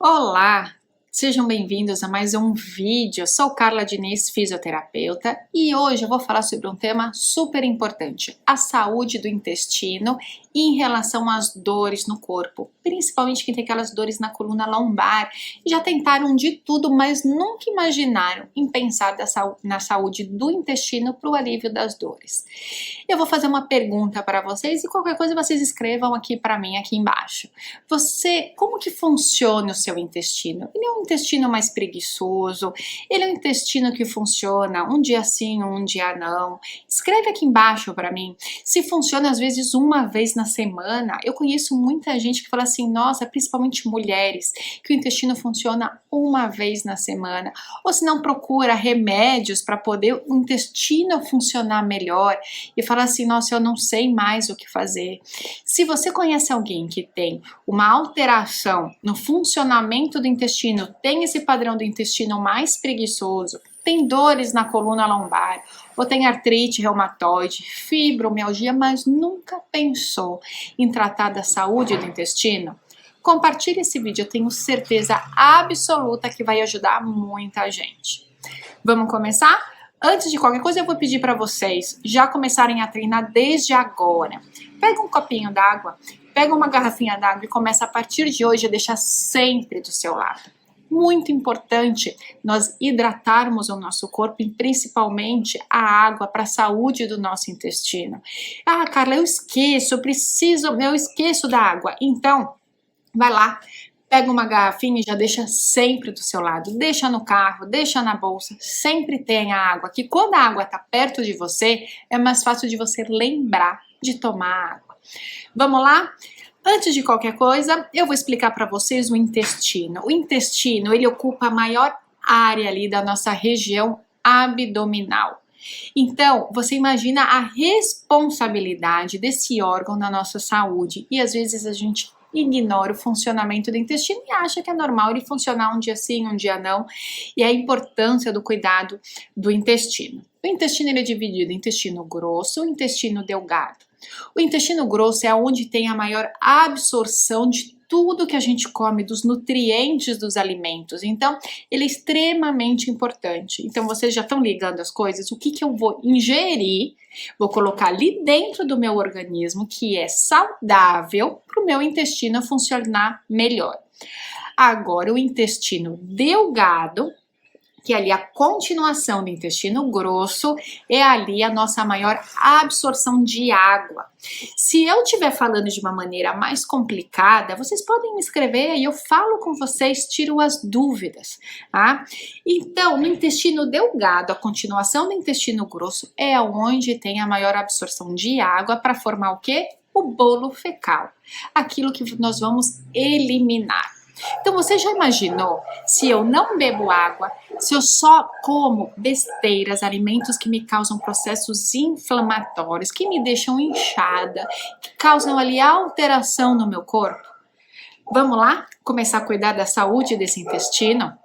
Olá, sejam bem-vindos a mais um vídeo. Eu sou Carla Diniz, fisioterapeuta, e hoje eu vou falar sobre um tema super importante, a saúde do intestino em relação às dores no corpo, principalmente quem tem aquelas dores na coluna lombar. Já tentaram de tudo, mas nunca imaginaram em pensar na saúde do intestino para o alívio das dores. Eu vou fazer uma pergunta para vocês e qualquer coisa vocês escrevam aqui para mim, aqui embaixo. Como que funciona o seu intestino? Ele é um intestino mais preguiçoso? Ele é um intestino que funciona um dia sim, um dia não? Escreve aqui embaixo para mim. Se funciona às vezes uma vez na semana, eu conheço muita gente que fala assim, nossa, principalmente mulheres, que o intestino funciona uma vez na semana. Ou se não, procura remédios para poder o intestino funcionar melhor e fala assim, nossa, eu não sei mais o que fazer. Se você conhece alguém que tem uma alteração no funcionamento do intestino, tem esse padrão do intestino mais preguiçoso, tem dores na coluna lombar, ou tem artrite reumatoide, fibromialgia, mas nunca pensou em tratar da saúde do intestino, compartilhe esse vídeo, eu tenho certeza absoluta que vai ajudar muita gente. Vamos começar? Antes de qualquer coisa, eu vou pedir para vocês já começarem a treinar desde agora. Pega um copinho d'água, pega uma garrafinha d'água e começa a partir de hoje a deixar sempre do seu lado. Muito importante nós hidratarmos o nosso corpo e principalmente a água para a saúde do nosso intestino. Ah, Carla, eu esqueço da água. Então, vai lá. Pega uma garrafinha e já deixa sempre do seu lado. Deixa no carro, deixa na bolsa. Sempre tenha água, que quando a água está perto de você, é mais fácil de você lembrar de tomar água. Vamos lá? Antes de qualquer coisa, eu vou explicar para vocês o intestino. O intestino, ele ocupa a maior área ali da nossa região abdominal. Então, você imagina a responsabilidade desse órgão na nossa saúde. E às vezes a gente ignora o funcionamento do intestino e acha que é normal ele funcionar um dia sim, um dia não, e a importância do cuidado do intestino. O intestino ele é dividido em intestino grosso e intestino delgado. O intestino grosso é onde tem a maior absorção de tudo que a gente come, dos nutrientes dos alimentos. Então, ele é extremamente importante. Então, vocês já estão ligando as coisas? O que eu vou ingerir, vou colocar ali dentro do meu organismo, que é saudável, para o meu intestino funcionar melhor. Agora, o intestino delgado, que é ali a continuação do intestino grosso, é ali a nossa maior absorção de água. Se eu estiver falando de uma maneira mais complicada, vocês podem me escrever e eu falo com vocês, tiro as dúvidas, tá? Então, no intestino delgado, a continuação do intestino grosso é onde tem a maior absorção de água para formar o quê? O bolo fecal, aquilo que nós vamos eliminar. Então, você já imaginou se eu não bebo água, se eu só como besteiras, alimentos que me causam processos inflamatórios, que me deixam inchada, que causam ali alteração no meu corpo? Vamos lá começar a cuidar da saúde desse intestino?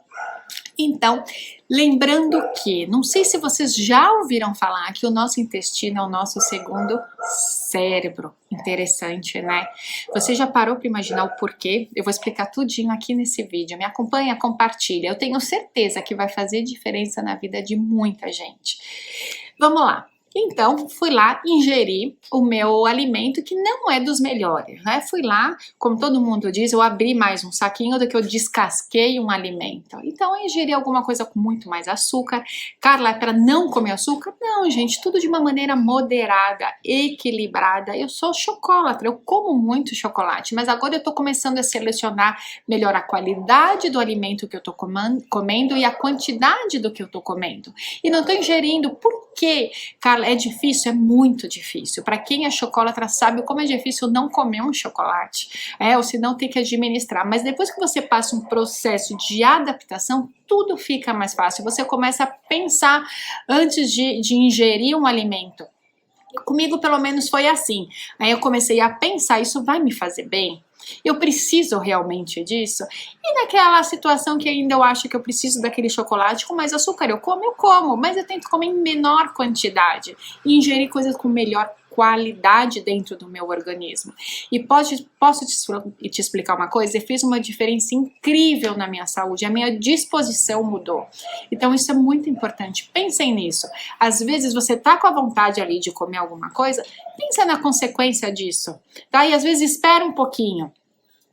Então, lembrando que, não sei se vocês já ouviram falar que o nosso intestino é o nosso segundo cérebro. Interessante, né? Você já parou para imaginar o porquê? Eu vou explicar tudinho aqui nesse vídeo. Me acompanha, compartilha. Eu tenho certeza que vai fazer diferença na vida de muita gente. Vamos lá. Então, fui lá ingerir o meu alimento que não é dos melhores, né? Fui lá, como todo mundo diz, eu abri mais um saquinho do que eu descasquei um alimento. Então, eu ingeri alguma coisa com muito mais açúcar. Carla, é para não comer açúcar? Não, gente, tudo de uma maneira moderada, equilibrada. Eu sou chocolatra, eu como muito chocolate, mas agora eu tô começando a selecionar melhor a qualidade do alimento que eu tô comendo e a quantidade do que eu tô comendo. E não tô ingerindo, por quê? Carla, é difícil? É muito difícil. Para quem é chocolatra sabe como é difícil não comer um chocolate, ou se não ter que administrar. Mas depois que você passa um processo de adaptação, tudo fica mais fácil. Você começa a pensar antes de ingerir um alimento. Comigo, pelo menos, foi assim. Aí eu comecei a pensar, isso vai me fazer bem? Eu preciso realmente disso? E naquela situação que ainda eu acho que eu preciso daquele chocolate com mais açúcar, eu como, mas eu tento comer em menor quantidade e ingerir coisas com melhor qualidade dentro do meu organismo. E posso te explicar uma coisa? Eu fiz uma diferença incrível na minha saúde, a minha disposição mudou. Então isso é muito importante, pensem nisso. Às vezes você tá com a vontade ali de comer alguma coisa, pensa na consequência disso, tá? E às vezes espera um pouquinho,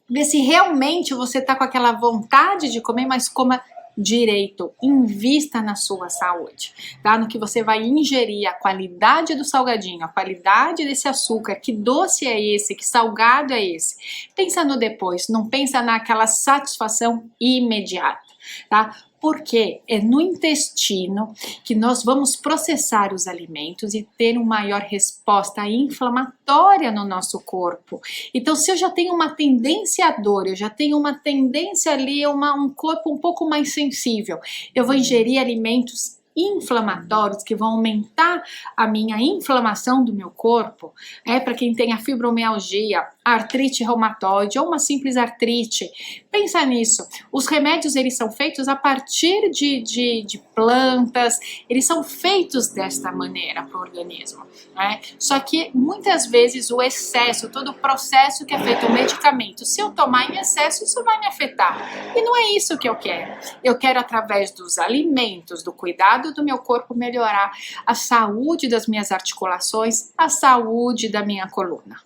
vê se realmente você tá com aquela vontade de comer, mas coma direito, invista na sua saúde, tá? No que você vai ingerir, a qualidade do salgadinho, a qualidade desse açúcar, que doce é esse, que salgado é esse. Pensa no depois, não pensa naquela satisfação imediata, tá? Porque é no intestino que nós vamos processar os alimentos e ter uma maior resposta inflamatória no nosso corpo. Então, se eu já tenho uma tendência à dor, eu já tenho uma tendência ali, um corpo um pouco mais sensível, eu vou ingerir alimentos inflamatórios que vão aumentar a minha inflamação do meu corpo, para quem tem a fibromialgia, artrite reumatoide ou uma simples artrite. Pensa nisso, os remédios eles são feitos a partir de plantas, eles são feitos desta maneira para o organismo, né? Só que muitas vezes o excesso, todo o processo que é feito, o medicamento, se eu tomar em excesso, isso vai me afetar. E não é isso que eu quero. Eu quero, através dos alimentos, do cuidado do meu corpo, melhorar a saúde das minhas articulações, a saúde da minha coluna.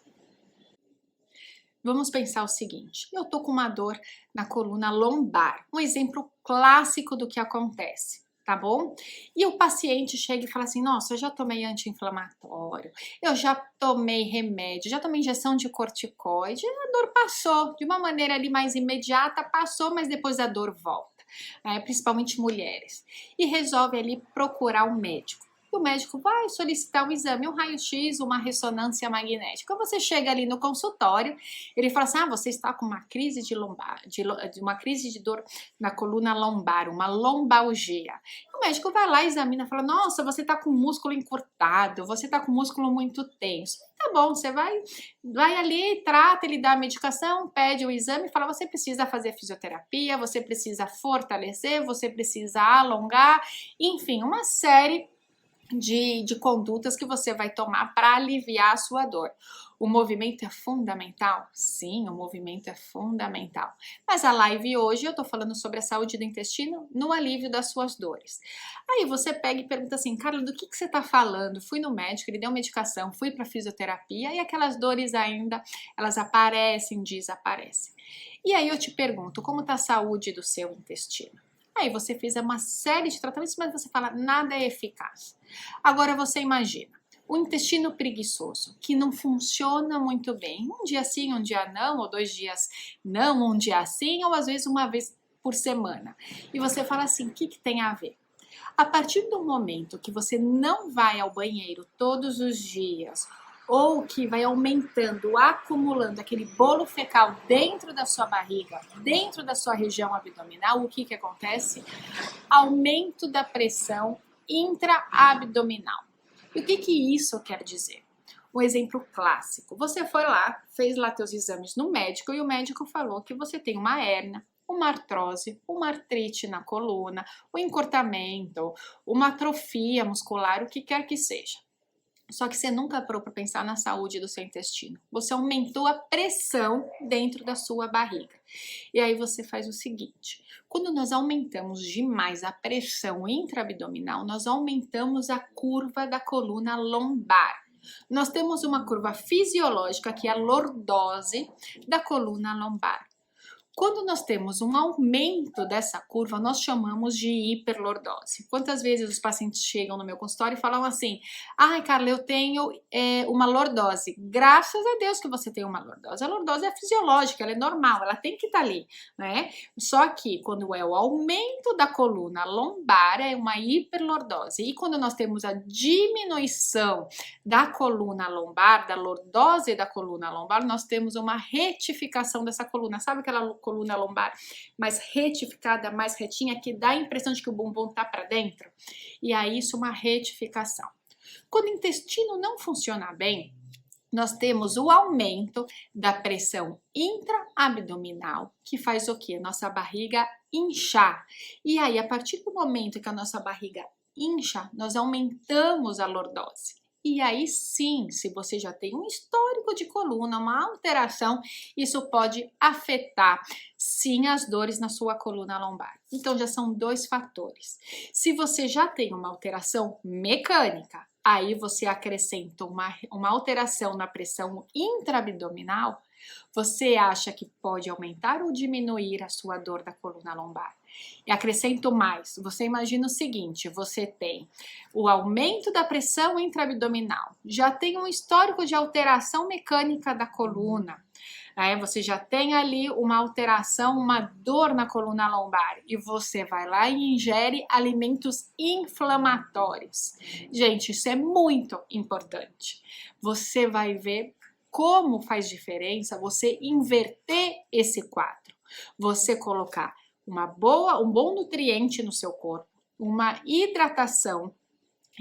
Vamos pensar o seguinte, eu tô com uma dor na coluna lombar, um exemplo clássico do que acontece, tá bom? E o paciente chega e fala assim, nossa, eu já tomei anti-inflamatório, eu já tomei remédio, já tomei injeção de corticoide, a dor passou, de uma maneira ali mais imediata, passou, mas depois a dor volta, principalmente mulheres, e resolve ali procurar um médico. O médico vai solicitar um exame, um raio-x, uma ressonância magnética. Quando você chega ali no consultório, ele fala assim, você está com uma crise de lombar, uma crise de dor na coluna lombar, uma lombalgia. O médico vai lá, examina, fala, nossa, você está com o músculo encurtado, você está com o músculo muito tenso. Tá bom, você vai ali, trata, ele dá a medicação, pede o exame, fala, você precisa fazer fisioterapia, você precisa fortalecer, você precisa alongar, enfim, uma série de condutas que você vai tomar para aliviar a sua dor. O movimento é fundamental? Sim, o movimento é fundamental. Mas a live hoje eu tô falando sobre a saúde do intestino no alívio das suas dores. Aí você pega e pergunta assim, Carla, do que você tá falando? Fui no médico, ele deu medicação, fui para fisioterapia e aquelas dores ainda, elas aparecem, desaparecem. E aí eu te pergunto, como tá a saúde do seu intestino? Aí você fez uma série de tratamentos, mas você fala, nada é eficaz. Agora você imagina, o intestino preguiçoso, que não funciona muito bem, um dia sim, um dia não, ou 2 dias não, um dia sim, ou às vezes uma vez por semana. E você fala assim, o que tem a ver? A partir do momento que você não vai ao banheiro todos os dias, ou que vai aumentando, acumulando aquele bolo fecal dentro da sua barriga, dentro da sua região abdominal, o que acontece? Aumento da pressão intraabdominal. E o que isso quer dizer? Um exemplo clássico, você foi lá, fez lá teus exames no médico e o médico falou que você tem uma hérnia, uma artrose, uma artrite na coluna, um encurtamento, uma atrofia muscular, o que quer que seja. Só que você nunca parou para pensar na saúde do seu intestino. Você aumentou a pressão dentro da sua barriga. E aí você faz o seguinte, quando nós aumentamos demais a pressão intraabdominal, nós aumentamos a curva da coluna lombar. Nós temos uma curva fisiológica que é a lordose da coluna lombar. Quando nós temos um aumento dessa curva, nós chamamos de hiperlordose. Quantas vezes os pacientes chegam no meu consultório e falam assim, ai, Carla, eu tenho uma lordose. Graças a Deus que você tem uma lordose. A lordose é fisiológica, ela é normal, ela tem que estar ali, né? Só que quando é o aumento da coluna lombar, é uma hiperlordose. E quando nós temos a diminuição da coluna lombar, da lordose da coluna lombar, nós temos uma retificação dessa coluna. Sabe aquela coluna lombar mais retificada, mais retinha, que dá a impressão de que o bumbum tá para dentro? E aí isso é uma retificação. Quando o intestino não funciona bem, nós temos o aumento da pressão intraabdominal, que faz o quê? Nossa barriga inchar. E aí, a partir do momento que a nossa barriga incha, nós aumentamos a lordose. E aí sim, se você já tem um histórico de coluna, uma alteração, isso pode afetar sim as dores na sua coluna lombar. Então já são dois fatores. Se você já tem uma alteração mecânica, aí você acrescenta uma alteração na pressão intraabdominal, você acha que pode aumentar ou diminuir a sua dor da coluna lombar? E acrescento mais, você imagina o seguinte, você tem o aumento da pressão intraabdominal, já tem um histórico de alteração mecânica da coluna, você já tem ali uma alteração, uma dor na coluna lombar e você vai lá e ingere alimentos inflamatórios. Gente, isso é muito importante. Você vai ver como faz diferença você inverter esse quadro. Você colocar um bom nutriente no seu corpo, uma hidratação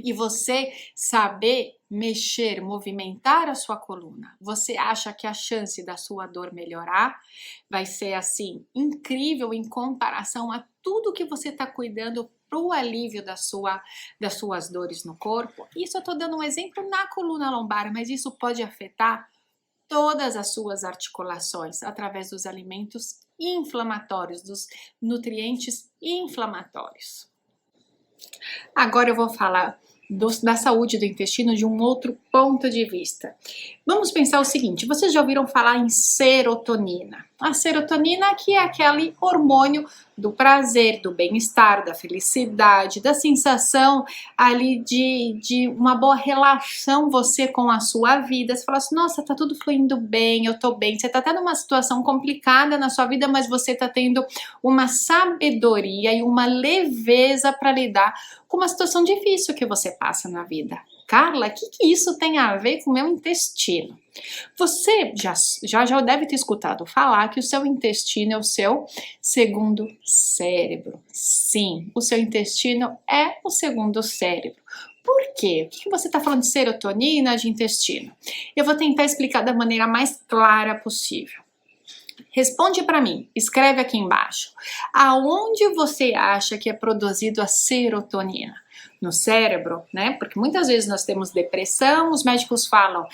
e você saber mexer, movimentar a sua coluna. Você acha que a chance da sua dor melhorar vai ser assim incrível em comparação a tudo que você está cuidando para o alívio das suas dores no corpo? Isso eu estou dando um exemplo na coluna lombar, mas isso pode afetar todas as suas articulações através dos alimentos inflamatórios, dos nutrientes inflamatórios. Agora eu vou falar da saúde do intestino de um outro ponto de vista. Vamos pensar o seguinte, vocês já ouviram falar em serotonina? A serotonina que é aquele hormônio do prazer, do bem-estar, da felicidade, da sensação ali de uma boa relação você com a sua vida. Você fala assim, nossa, tá tudo fluindo bem, eu tô bem. Você tá tendo uma situação complicada na sua vida, mas você tá tendo uma sabedoria e uma leveza para lidar com uma situação difícil que você passa na vida. Carla, o que isso tem a ver com o meu intestino? Você já deve ter escutado falar que o seu intestino é o seu segundo cérebro. Sim, o seu intestino é o segundo cérebro. Por quê? O que você está falando de serotonina, de intestino? Eu vou tentar explicar da maneira mais clara possível. Responde para mim, escreve aqui embaixo. Aonde você acha que é produzido a serotonina? No cérebro, né? Porque muitas vezes nós temos depressão, os médicos falam,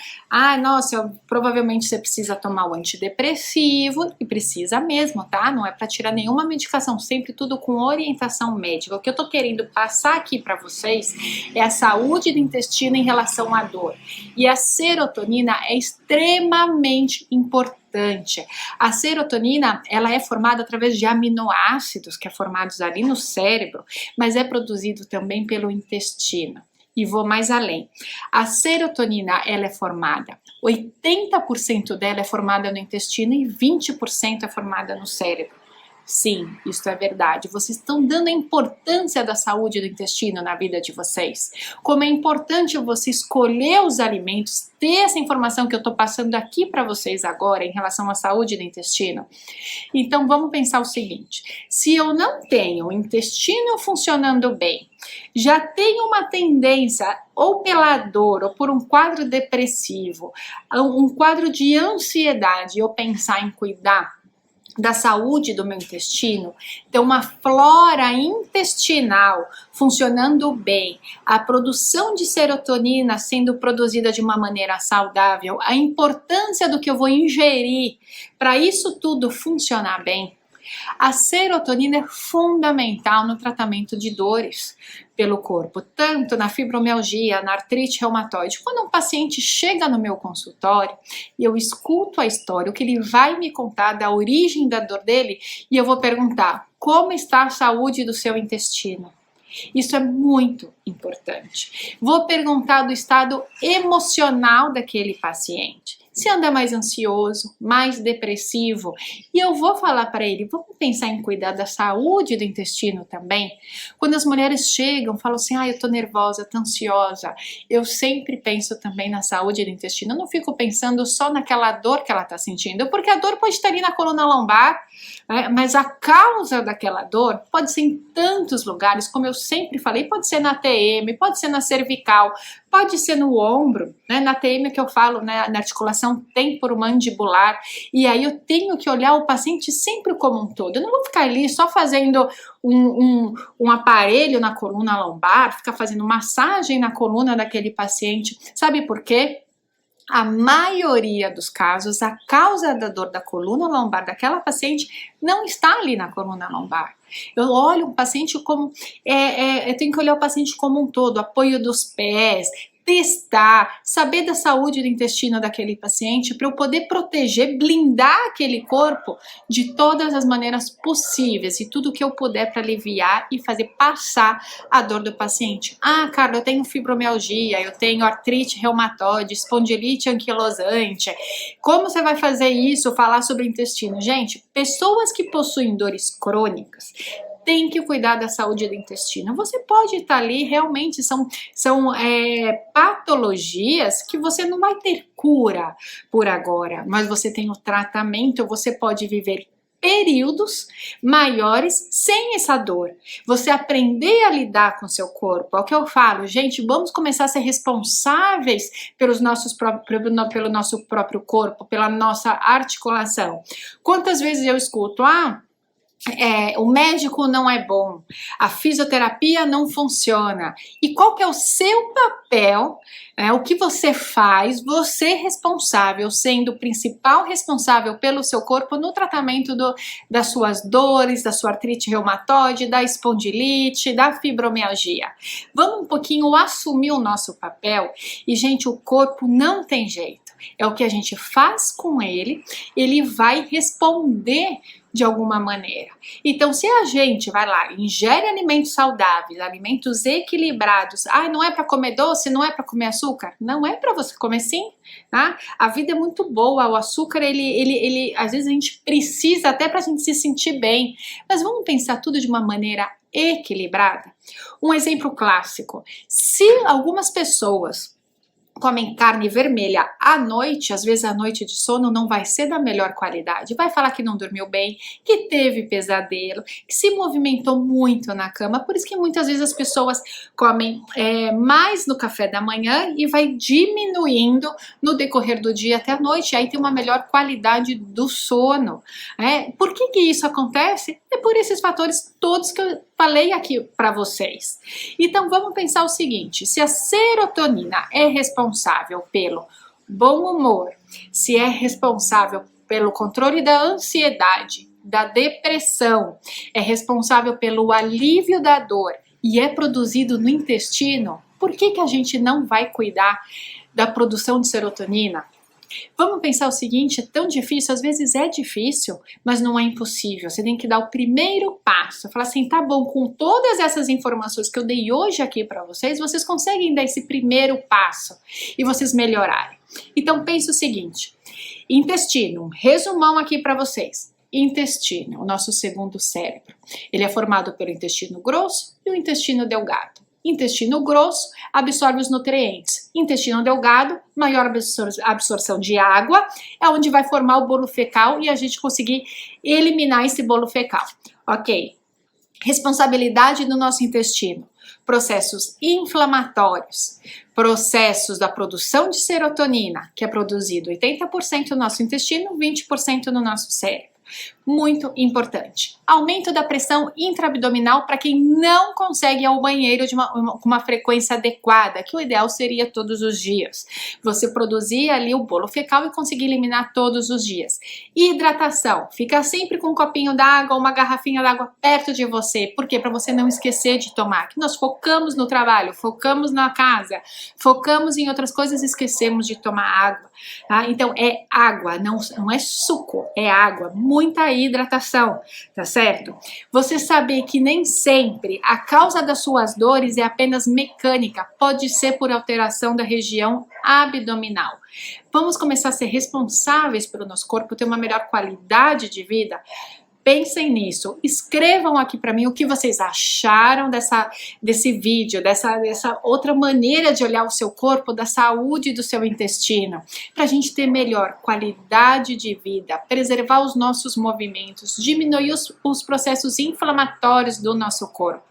nossa, provavelmente você precisa tomar o antidepressivo, e precisa mesmo, tá? Não é para tirar nenhuma medicação, sempre tudo com orientação médica. O que eu tô querendo passar aqui para vocês é a saúde do intestino em relação à dor. E a serotonina é extremamente importante. A serotonina, ela é formada através de aminoácidos que é formados ali no cérebro, mas é produzido também pelo intestino. E vou mais além. A serotonina, ela é formada, 80% dela é formada no intestino e 20% é formada no cérebro. Sim, isso é verdade. Vocês estão dando a importância da saúde do intestino na vida de vocês. Como é importante você escolher os alimentos, ter essa informação que eu estou passando aqui para vocês agora em relação à saúde do intestino. Então vamos pensar o seguinte, se eu não tenho o intestino funcionando bem, já tenho uma tendência ou pela dor ou por um quadro depressivo, um quadro de ansiedade, eu pensar em cuidar da saúde do meu intestino, ter uma flora intestinal funcionando bem, a produção de serotonina sendo produzida de uma maneira saudável, a importância do que eu vou ingerir para isso tudo funcionar bem. A serotonina é fundamental no tratamento de dores pelo corpo, tanto na fibromialgia, na artrite reumatoide. Quando um paciente chega no meu consultório e eu escuto a história, o que ele vai me contar da origem da dor dele, e eu vou perguntar como está a saúde do seu intestino. Isso é muito importante. Vou perguntar do estado emocional daquele paciente. Se anda mais ansioso, mais depressivo, e eu vou falar para ele, vamos pensar em cuidar da saúde do intestino também? Quando as mulheres chegam, falam assim, eu tô nervosa, tô ansiosa, eu sempre penso também na saúde do intestino, eu não fico pensando só naquela dor que ela tá sentindo, porque a dor pode estar ali na coluna lombar, mas a causa daquela dor pode ser em tantos lugares, como eu sempre falei, pode ser na TM, pode ser na cervical, Pode ser no ombro, né? Na TM que eu falo, né? Na articulação temporomandibular. E aí eu tenho que olhar o paciente sempre como um todo. Eu não vou ficar ali só fazendo um aparelho na coluna lombar, ficar fazendo massagem na coluna daquele paciente. Sabe por quê? A maioria dos casos, a causa da dor da coluna lombar daquela paciente não está ali na coluna lombar. Eu olho o paciente como, eu tenho que olhar o paciente como um todo, apoio dos pés, testar, saber da saúde do intestino daquele paciente para eu poder proteger, blindar aquele corpo de todas as maneiras possíveis e tudo que eu puder para aliviar e fazer passar a dor do paciente. Ah, Carla, eu tenho fibromialgia, eu tenho artrite reumatoide, espondilite anquilosante. Como você vai fazer isso? Falar sobre o intestino. Gente, pessoas que possuem dores crônicas tem que cuidar da saúde do intestino. Você pode estar ali, realmente são patologias que você não vai ter cura por agora, mas você tem o tratamento, você pode viver períodos maiores sem essa dor. Você aprender a lidar com seu corpo. É o que eu falo, gente, vamos começar a ser responsáveis pelo nosso próprio corpo, pela nossa articulação. Quantas vezes eu escuto, o médico não é bom, a fisioterapia não funciona. E qual que é o seu papel, o que você faz, você responsável, sendo o principal responsável pelo seu corpo no tratamento das suas dores, da sua artrite reumatoide, da espondilite, da fibromialgia. Vamos um pouquinho assumir o nosso papel e, gente, o corpo não tem jeito. É o que a gente faz com ele, ele vai responder de alguma maneira. Então, se a gente vai lá, ingere alimentos saudáveis, alimentos equilibrados, não é para comer doce, não é para comer açúcar, não é para você comer sim, tá? A vida é muito boa, o açúcar, ele às vezes a gente precisa até para a gente se sentir bem, mas vamos pensar tudo de uma maneira equilibrada. Um exemplo clássico, se algumas pessoas comem carne vermelha à noite, às vezes a noite de sono não vai ser da melhor qualidade, vai falar que não dormiu bem, que teve pesadelo, que se movimentou muito na cama, por isso que muitas vezes as pessoas comem mais no café da manhã e vai diminuindo no decorrer do dia até a noite, aí tem uma melhor qualidade do sono. Por que isso acontece? É por esses fatores todos que eu falei aqui para vocês. Então vamos pensar o seguinte, se a serotonina é responsável pelo bom humor, se é responsável pelo controle da ansiedade, da depressão, é responsável pelo alívio da dor e é produzido no intestino, por que a gente não vai cuidar da produção de serotonina? Vamos pensar o seguinte, é tão difícil, às vezes é difícil, mas não é impossível. Você tem que dar o primeiro passo, falar assim, tá bom, com todas essas informações que eu dei hoje aqui para vocês, vocês conseguem dar esse primeiro passo e vocês melhorarem. Então pense o seguinte, intestino, um resumão aqui para vocês. Intestino, o nosso segundo cérebro, ele é formado pelo intestino grosso e o intestino delgado. Intestino grosso absorve os nutrientes. Intestino delgado, maior absorção de água, é onde vai formar o bolo fecal e a gente conseguir eliminar esse bolo fecal. Ok. Responsabilidade do nosso intestino. Processos inflamatórios, processos da produção de serotonina, que é produzido 80% no nosso intestino, 20% no nosso cérebro. Muito importante. Aumento da pressão intraabdominal para quem não consegue ir ao banheiro com uma frequência adequada, que o ideal seria todos os dias. Você produzir ali o bolo fecal e conseguir eliminar todos os dias. Hidratação. Fica sempre com um copinho d'água, uma garrafinha d'água perto de você. Por quê? Para você não esquecer de tomar. Que nós focamos no trabalho, focamos na casa, focamos em outras coisas e esquecemos de tomar água. Tá? Então é água, não é suco, é água. Muita hidratação, tá certo? Você saber que nem sempre a causa das suas dores é apenas mecânica, pode ser por alteração da região abdominal. Vamos começar a ser responsáveis pelo nosso corpo, ter uma melhor qualidade de vida? Pensem nisso, escrevam aqui para mim o que vocês acharam desse vídeo, dessa outra maneira de olhar o seu corpo, da saúde do seu intestino, para a gente ter melhor qualidade de vida, preservar os nossos movimentos, diminuir os processos inflamatórios do nosso corpo.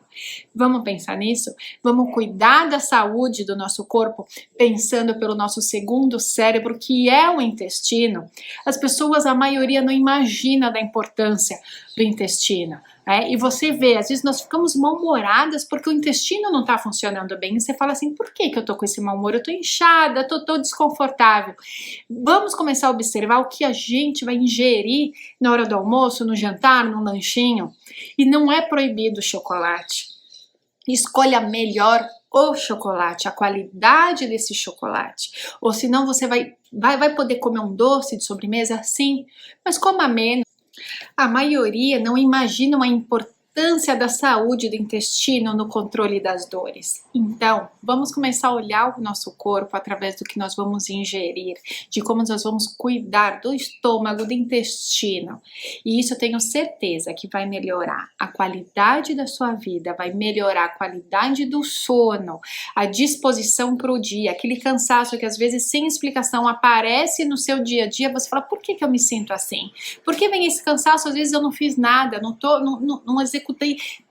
Vamos pensar nisso? Vamos cuidar da saúde do nosso corpo, pensando pelo nosso segundo cérebro, que é o intestino. As pessoas, a maioria, não imagina da importância do intestino. E você vê, às vezes nós ficamos mal-humoradas porque o intestino não está funcionando bem. E você fala assim, por que eu tô com esse mau humor? Eu tô inchada, tô desconfortável. Vamos começar a observar o que a gente vai ingerir na hora do almoço, no jantar, no lanchinho. E não é proibido o chocolate. Escolha melhor o chocolate, a qualidade desse chocolate. Ou senão você vai poder comer um doce de sobremesa? Sim, mas coma menos. A maioria não imagina a importância da saúde do intestino no controle das dores. Então, vamos começar a olhar o nosso corpo através do que nós vamos ingerir, de como nós vamos cuidar do estômago, do intestino. E isso eu tenho certeza que vai melhorar a qualidade da sua vida, vai melhorar a qualidade do sono, a disposição para o dia, aquele cansaço que às vezes sem explicação aparece no seu dia a dia, você fala, por que eu me sinto assim? Por que vem esse cansaço? Às vezes eu não fiz nada, não executei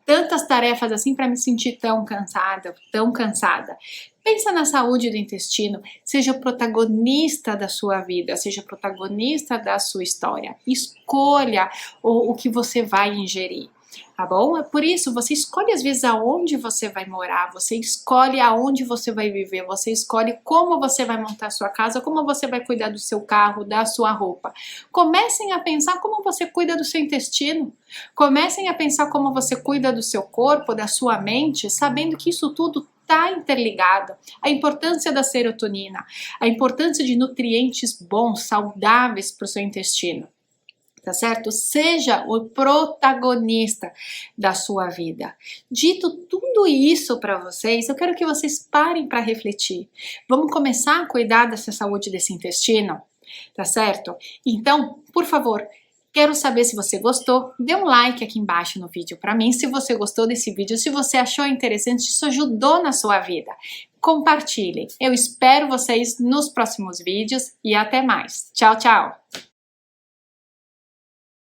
tantas tarefas assim para me sentir tão cansada, tão cansada. Pensa na saúde do intestino, seja o protagonista da sua vida, seja protagonista da sua história. Escolha o que você vai ingerir. Tá bom? É por isso, você escolhe às vezes aonde você vai morar, você escolhe aonde você vai viver, você escolhe como você vai montar a sua casa, como você vai cuidar do seu carro, da sua roupa. Comecem a pensar como você cuida do seu intestino. Comecem a pensar como você cuida do seu corpo, da sua mente, sabendo que isso tudo está interligado. A importância da serotonina, a importância de nutrientes bons, saudáveis para o seu intestino. Tá certo? Seja o protagonista da sua vida. Dito tudo isso para vocês, eu quero que vocês parem para refletir. Vamos começar a cuidar dessa saúde desse intestino? Tá certo? Então, por favor, quero saber se você gostou, dê um like aqui embaixo no vídeo para mim, se você gostou desse vídeo, se você achou interessante, se isso ajudou na sua vida. Compartilhem. Eu espero vocês nos próximos vídeos e até mais. Tchau, tchau!